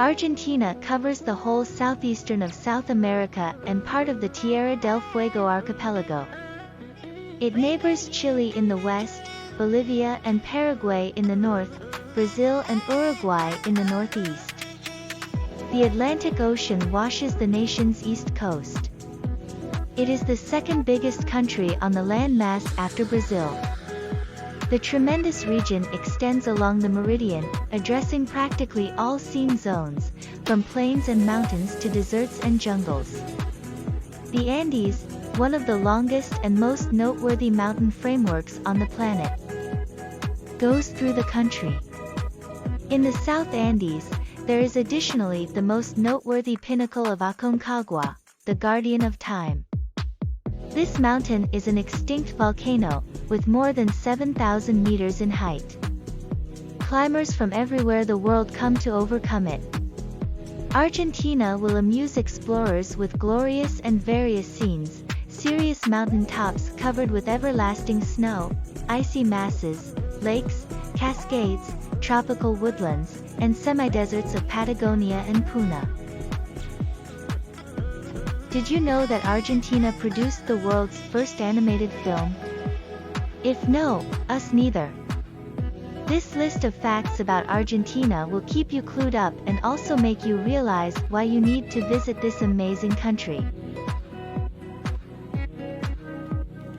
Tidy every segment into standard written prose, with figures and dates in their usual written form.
Argentina covers the whole southeastern of South America and part of the Tierra del Fuego archipelago. It neighbors Chile in the west, Bolivia and Paraguay in the north, Brazil and Uruguay in the northeast. The Atlantic Ocean washes the nation's east coast. It is the second biggest country on the landmass after Brazil. The tremendous region extends along the meridian, addressing practically all scene zones, from plains and mountains to deserts and jungles. The Andes, one of the longest and most noteworthy mountain frameworks on the planet, goes through the country. In the South Andes, there is additionally the most noteworthy pinnacle of Aconcagua, the guardian of time. This mountain is an extinct volcano, with more than 7,000 meters in height. Climbers from everywhere the world come to overcome it. Argentina will amuse explorers with glorious and various scenes, serious mountain tops covered with everlasting snow, icy masses, lakes, cascades, tropical woodlands, and semi-deserts of Patagonia and Puna. Did you know that Argentina produced the world's first animated film? If no, us neither. This list of facts about Argentina will keep you clued up and also make you realize why you need to visit this amazing country.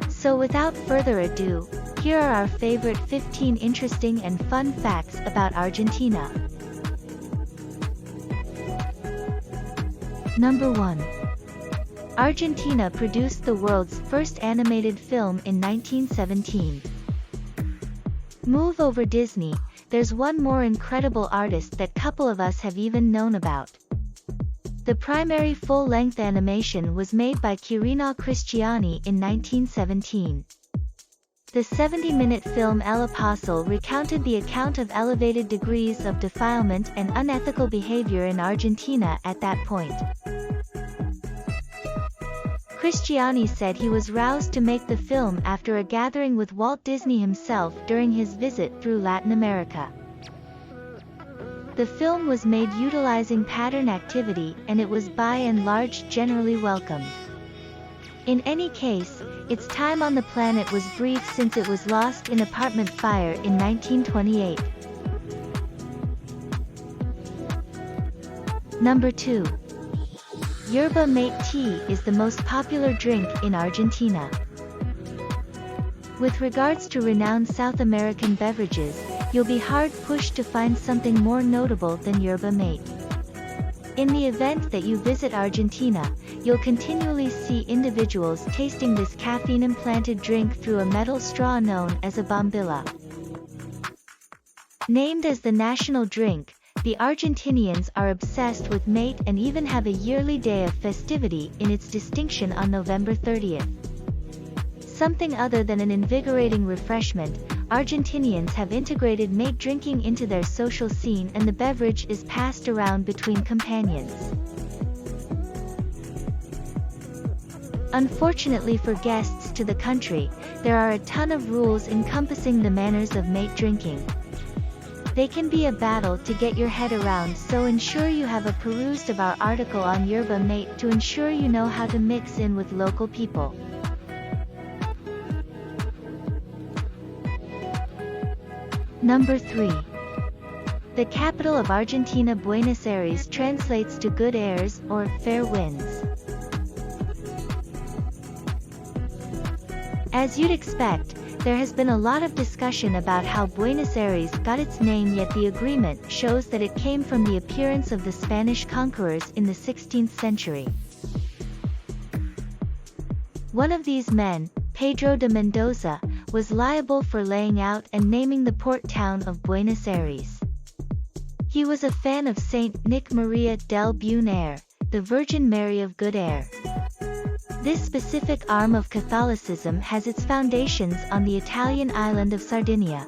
So without further ado, here are our favorite 15 interesting and fun facts about Argentina. Number 1. Argentina produced the world's first animated film in 1917. Move over Disney, there's one more incredible artist that couple of us have even known about. The primary full-length animation was made by Quirino Cristiani in 1917. The 70-minute film El Apostle recounted the account of elevated degrees of defilement and unethical behavior in Argentina at that point. Cristiani said he was roused to make the film after a gathering with Walt Disney himself during his visit through Latin America. The film was made utilizing pattern activity and it was by and large generally welcomed. In any case, its time on the planet was brief since it was lost in apartment fire in 1928. Number 2. Yerba mate tea is the most popular drink in Argentina. With regards to renowned South American beverages, you'll be hard-pushed to find something more notable than yerba mate. In the event that you visit Argentina, you'll continually see individuals tasting this caffeine-implanted drink through a metal straw known as a bombilla. Named as the national drink, the Argentinians are obsessed with mate and even have a yearly day of festivity in its distinction on November 30th. Something other than an invigorating refreshment, Argentinians have integrated mate drinking into their social scene and the beverage is passed around between companions. Unfortunately for guests to the country, there are a ton of rules encompassing the manners of mate drinking. They can be a battle to get your head around, so ensure you have perused of our article on yerba mate to ensure you know how to mix in with local people. Number 3. The capital of Argentina, Buenos Aires, translates to good airs or fair winds. As you'd expect, there has been a lot of discussion about how Buenos Aires got its name, yet the agreement shows that it came from the appearance of the Spanish conquerors in the 16th century. One of these men, Pedro de Mendoza, was liable for laying out and naming the port town of Buenos Aires. He was a fan of Saint Nick Maria del Buen Air, the Virgin Mary of Good Air. This specific arm of Catholicism has its foundations on the Italian island of Sardinia.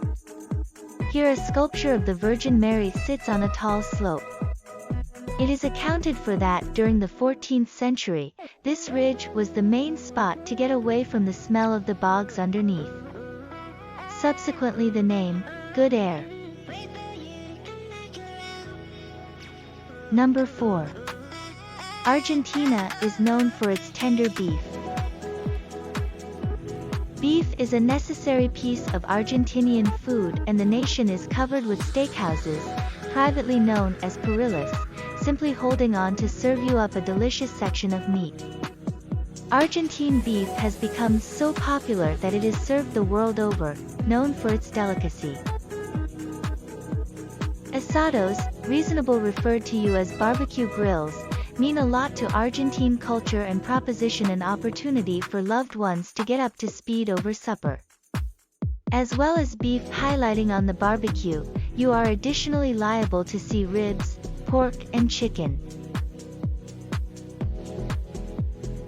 Here a sculpture of the Virgin Mary sits on a tall slope. It is accounted for that during the 14th century, this ridge was the main spot to get away from the smell of the bogs underneath. Subsequently the name, Good Air. Number 4. Argentina is known for its tender beef. Beef is a necessary piece of Argentinian food, and the nation is covered with steakhouses, privately known as parrillas, simply holding on to serve you up a delicious section of meat. Argentine beef has become so popular that it is served the world over, known for its delicacy. Asados, reasonable referred to you as barbecue grills, mean a lot to Argentine culture and proposition an opportunity for loved ones to get up to speed over supper. As well as beef highlighting on the barbecue, you are additionally liable to see ribs, pork, and chicken.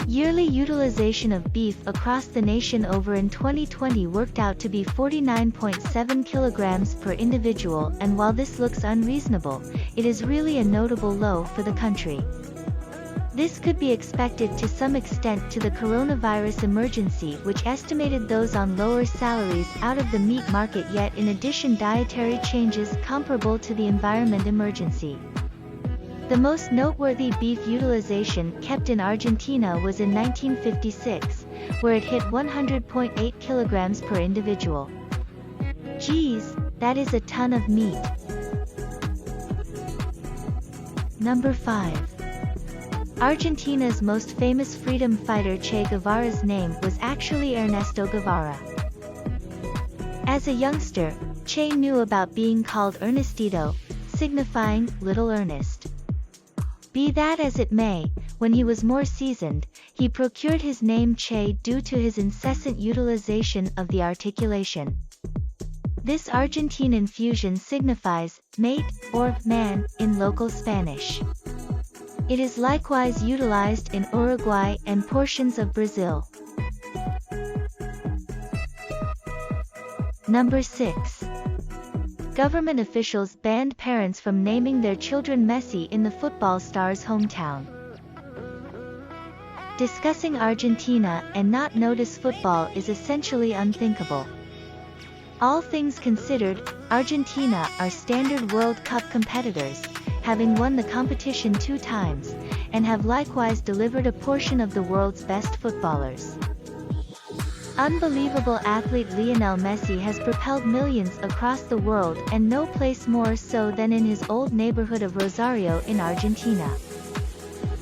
Yearly utilization of beef across the nation over in 2020 worked out to be 49.7 kilograms per individual, and while this looks unreasonable, it is really a notable low for the country. This could be expected to some extent to the coronavirus emergency, which estimated those on lower salaries out of the meat market, yet in addition dietary changes comparable to the environment emergency. The most noteworthy beef utilization kept in Argentina was in 1956, where it hit 100.8 kilograms per individual. Geez, that is a ton of meat. Number 5. Argentina's most famous freedom fighter Che Guevara's name was actually Ernesto Guevara. As a youngster, Che knew about being called Ernestito, signifying little Ernest. Be that as it may, when he was more seasoned, he procured his name Che due to his incessant utilization of the articulation. This Argentine infusion signifies mate or man in local Spanish. It is likewise utilized in Uruguay and portions of Brazil. Number 6. Government officials banned parents from naming their children Messi in the football star's hometown. Discussing Argentina and not notice football is essentially unthinkable. All things considered, Argentina are standard World Cup competitors, having won the competition 2 times, and have likewise delivered a portion of the world's best footballers. Unbelievable athlete Lionel Messi has propelled millions across the world, and no place more so than in his old neighborhood of Rosario in Argentina.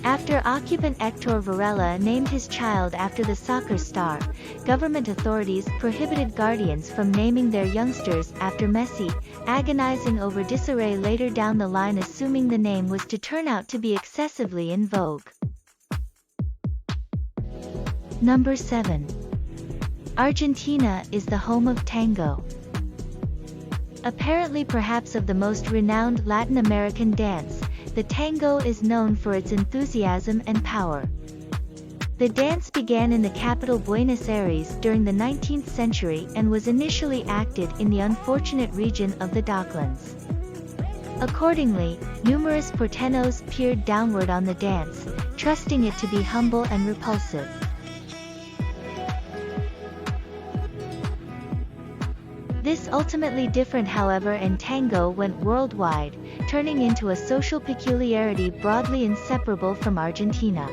After occupant Hector Varela named his child after the soccer star, government authorities prohibited guardians from naming their youngsters after Messi, agonizing over disarray later down the line, assuming the name was to turn out to be excessively in vogue. Number 7. Argentina is the home of tango. Apparently perhaps of the most renowned Latin American dance, the tango is known for its enthusiasm and power. The dance began in the capital Buenos Aires during the 19th century and was initially acted in the unfortunate region of the Docklands. Accordingly, numerous porteños peered downward on the dance, trusting it to be humble and repulsive. This ultimately different, however, and tango went worldwide, turning into a social peculiarity broadly inseparable from Argentina.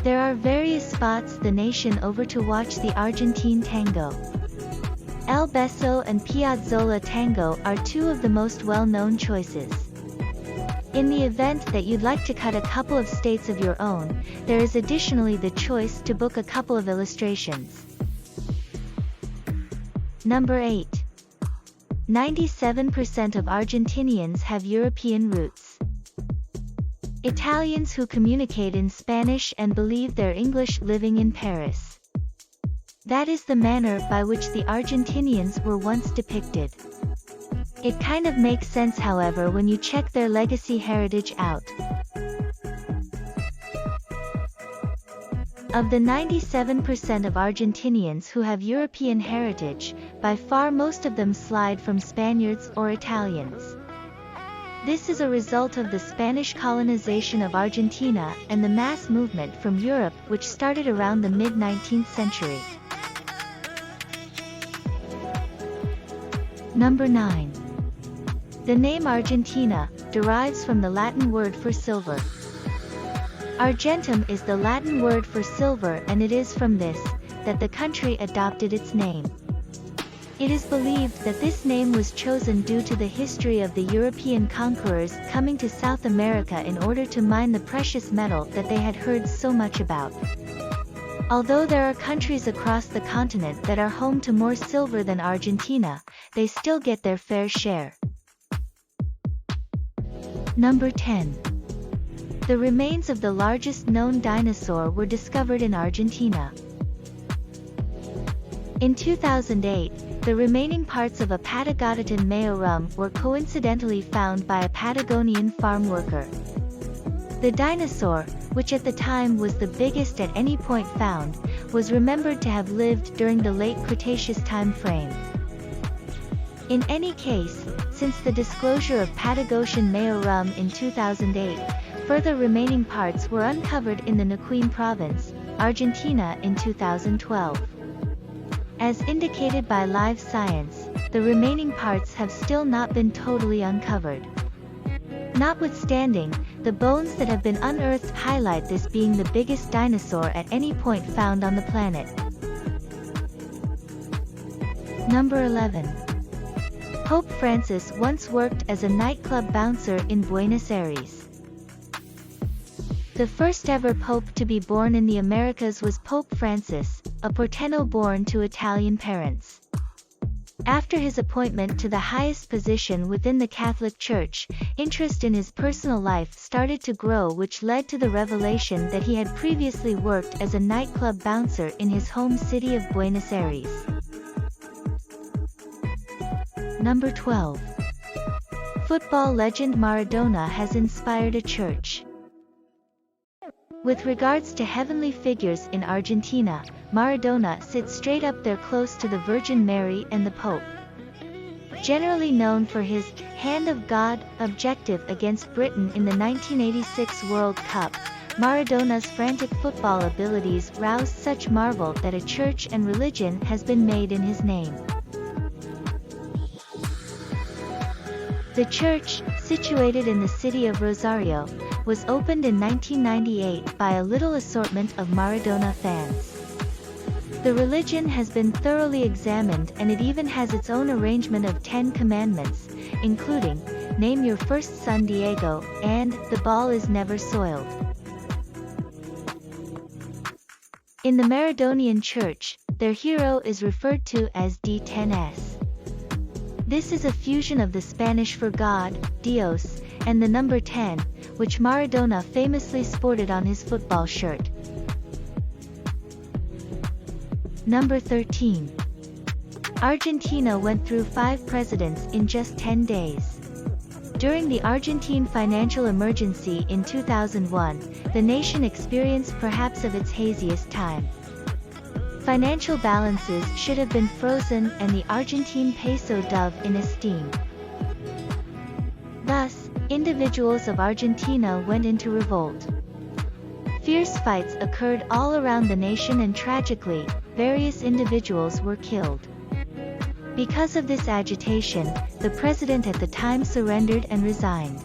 There are various spots the nation over to watch the Argentine tango. El Beso and Piazzolla Tango are 2 of the most well-known choices. In the event that you'd like to cut a couple of states of your own, there is additionally the choice to book a couple of illustrations. Number 8. 97% of Argentinians have European roots. Italians who communicate in Spanish and believe they're English living in Paris. That is the manner by which the Argentinians were once depicted. It kind of makes sense, however, when you check their legacy heritage out. Of the 97% of Argentinians who have European heritage, by far most of them slide from Spaniards or Italians. This is a result of the Spanish colonization of Argentina and the mass movement from Europe, which started around the mid-19th century. Number 9. The name Argentina, derives from the Latin word for silver. Argentum is the Latin word for silver, and it is from this that the country adopted its name. It is believed that this name was chosen due to the history of the European conquerors coming to South America in order to mine the precious metal that they had heard so much about. Although there are countries across the continent that are home to more silver than Argentina, they still get their fair share. Number 10. The remains of the largest known dinosaur were discovered in Argentina. In 2008, the remaining parts of a Patagonia mayorum were coincidentally found by a Patagonian farm worker. The dinosaur, which at the time was the biggest at any point found, was remembered to have lived during the late Cretaceous time frame. In any case, since the disclosure of Patagonian mayorum in 2008, further remaining parts were uncovered in the Neuquén province, Argentina in 2012. As indicated by Live Science, the remaining parts have still not been totally uncovered. Notwithstanding, the bones that have been unearthed highlight this being the biggest dinosaur at any point found on the planet. Number 11. Pope Francis once worked as a nightclub bouncer in Buenos Aires. The first ever pope to be born in the Americas was Pope Francis, a Porteño born to Italian parents. After his appointment to the highest position within the Catholic Church, interest in his personal life started to grow, which led to the revelation that he had previously worked as a nightclub bouncer in his home city of Buenos Aires. Number 12. Football legend Maradona has inspired a church. With regards to heavenly figures in Argentina, Maradona sits straight up there close to the Virgin Mary and the Pope. Generally known for his "Hand of God" objective against Britain in the 1986 World Cup, Maradona's frantic football abilities roused such marvel that a church and religion has been made in his name. The church, situated in the city of Rosario, was opened in 1998 by a little assortment of Maradona fans. The religion has been thoroughly examined, and it even has its own arrangement of 10 commandments, including, "Name your first son Diego," and "The ball is never soiled." In the Maradonian Church, their hero is referred to as D10S. This is a fusion of the Spanish for God, Dios, and the number 10, which Maradona famously sported on his football shirt. Number 13. Argentina went through 5 presidents in just 10 days. During the Argentine financial emergency in 2001, the nation experienced perhaps of its haziest time. Financial balances should have been frozen and the Argentine peso dove in esteem. Thus, individuals of Argentina went into revolt. Fierce fights occurred all around the nation, and tragically, various individuals were killed. Because of this agitation, the president at the time surrendered and resigned.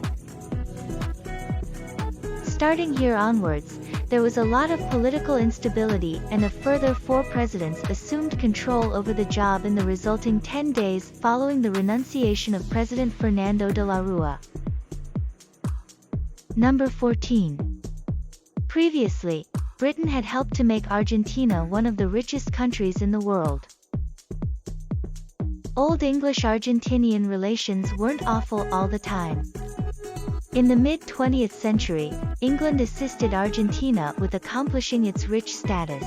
Starting here onwards, there was a lot of political instability, and a further 4 presidents assumed control over the job in the resulting 10 days following the renunciation of President Fernando de la Rúa. Number 14. Previously, Britain had helped to make Argentina one of the richest countries in the world. Old English-Argentinian relations weren't awful all the time. In the mid-20th century, England assisted Argentina with accomplishing its rich status.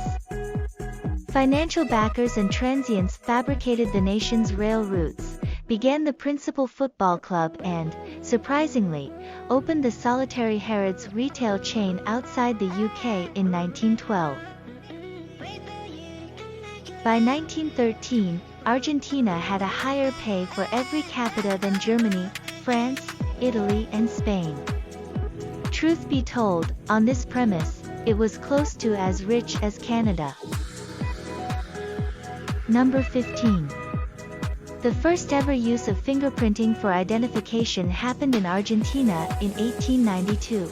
Financial backers and transients fabricated the nation's rail routes, began the principal football club and, surprisingly, opened the solitary Harrods retail chain outside the UK in 1912. By 1913, Argentina had a higher pay for every capita than Germany, France, Italy and Spain. Truth be told, on this premise, it was close to as rich as Canada. Number 15. The first ever use of fingerprinting for identification happened in Argentina in 1892.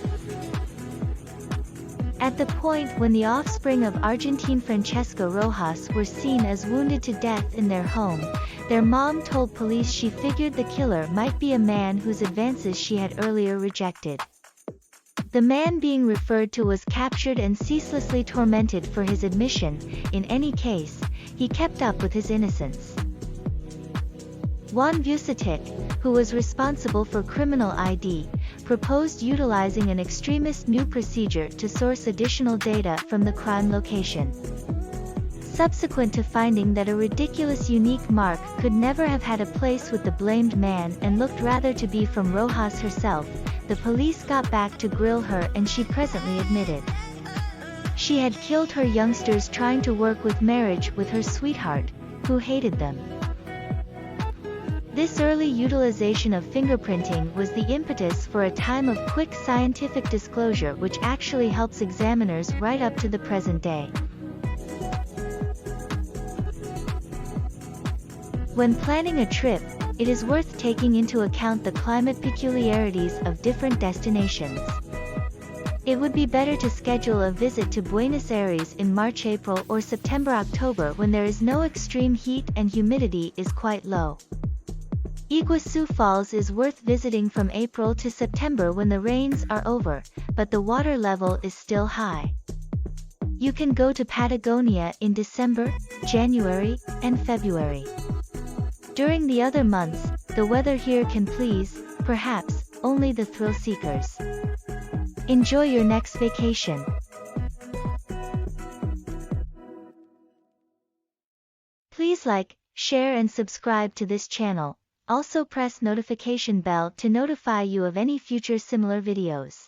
At the point when the offspring of Argentine Francesca Rojas were seen as wounded to death in their home, their mom told police she figured the killer might be a man whose advances she had earlier rejected. The man being referred to was captured and ceaselessly tormented for his admission. In any case, he kept up with his innocence. Juan Vucetic, who was responsible for criminal ID, proposed utilizing an extremist new procedure to source additional data from the crime location. Subsequent to finding that a ridiculous unique mark could never have had a place with the blamed man and looked rather to be from Rojas herself, the police got back to grill her and she presently admitted she had killed her youngsters trying to work with marriage with her sweetheart, who hated them. This early utilization of fingerprinting was the impetus for a time of quick scientific disclosure which actually helps examiners right up to the present day. When planning a trip, it is worth taking into account the climate peculiarities of different destinations. It would be better to schedule a visit to Buenos Aires in March, April or September, October when there is no extreme heat and humidity is quite low. Iguazu Falls is worth visiting from April to September when the rains are over, but the water level is still high. You can go to Patagonia in December, January, and February. During the other months, the weather here can please, perhaps, only the thrill seekers. Enjoy your next vacation. Please like, share and subscribe to this channel. Also press notification bell to notify you of any future similar videos.